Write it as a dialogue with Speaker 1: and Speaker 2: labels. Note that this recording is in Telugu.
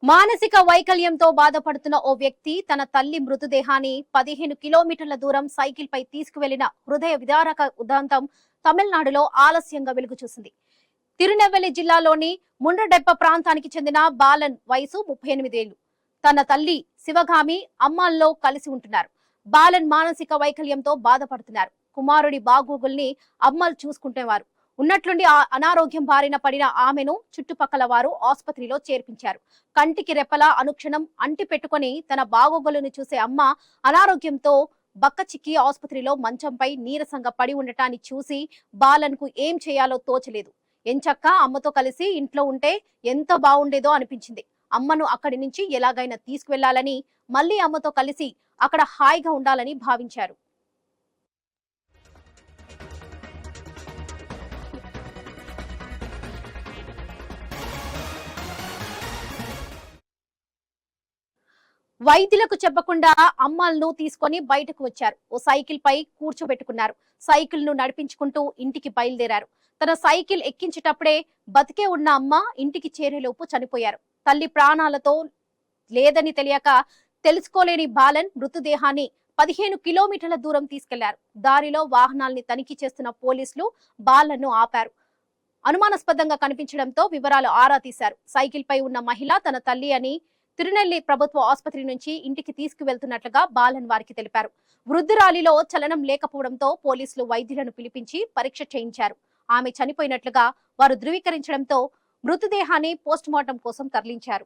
Speaker 1: మానసిక వైకల్యంతో బాధపడుతున్న ఓ వ్యక్తి తన తల్లి మృతదేహాన్ని 15 కిలోమీటర్ల దూరం సైకిల్ పై తీసుకువెళ్లిన హృదయ విదారక ఉదంతం తమిళనాడులో ఆలస్యంగా వెలుగు చూసింది. తిరునెల్వేలి జిల్లాలోని ముండ్రడెప్ప ప్రాంతానికి చెందిన బాలన్ వయసు 38 ఏళ్లు. తన తల్లి శివగామి అమ్మాల్లో కలిసి ఉంటున్నారు. బాలన్ మానసిక వైకల్యంతో బాధపడుతున్నారు. కుమారుడి బాగోగుల్ని అమ్మలు చూసుకుంటేవారు. ఉన్నట్లుండి అనారోగ్యం బారిన పడిన ఆమెను చుట్టుపక్కల వారు ఆసుపత్రిలో చేర్పించారు. కంటికి రెప్పలా అనుక్షణం అంటి పెట్టుకుని తన బాగోగులను చూసే అమ్మ అనారోగ్యంతో బక్కచిక్కి ఆసుపత్రిలో మంచంపై నీరసంగా పడి ఉండటాన్ని చూసి బాలన్కు ఏం చేయాలో తోచలేదు. ఎంచక్కా అమ్మతో కలిసి ఇంట్లో ఉంటే ఎంత బాగుండేదో అనిపించింది. అమ్మను అక్కడి నుంచి ఎలాగైనా తీసుకువెళ్లాలని, మళ్లీ అమ్మతో కలిసి అక్కడ హాయిగా ఉండాలని భావించారు. వైద్యులకు చెప్పకుండా అమ్మాలను తీసుకొని బయటకు వచ్చారు. ఓ సైకిల్ పై కూర్చోబెట్టుకున్నారు. సైకిల్ ను నడిపించుకుంటూ ఇంటికి బయలుదేరారు. తన సైకిల్ ఎక్కించేటప్పుడే బతికే ఉన్న అమ్మ ఇంటికి చేరేలోపు చనిపోయారు. తల్లి ప్రాణాలతో లేదని తెలియక తెలుసుకోలేని బాలన్ మృతదేహాన్ని 15 కిలోమీటర్ల దూరం తీసుకెళ్లారు. దారిలో వాహనాల్ని తనిఖీ చేస్తున్న పోలీసులు బాలన్ ను ఆపారు. అనుమానాస్పదంగా కనిపించడంతో వివరాలు ఆరా తీశారు. సైకిల్ పై ఉన్న మహిళ తన తల్లి అని తిరునెల్లి ప్రభుత్వ ఆసుపత్రి నుంచి ఇంటికి తీసుకువెళ్తున్నట్లుగా బాలన్ వారికి తెలిపారు. వృద్ధురాలిలో చలనం లేకపోవడంతో పోలీసులు వైద్యులను పిలిపించి పరీక్ష చేయించారు. ఆమె చనిపోయినట్లుగా వారు ధృవీకరించడంతో మృతదేహాన్ని పోస్టుమార్టం కోసం తరలించారు.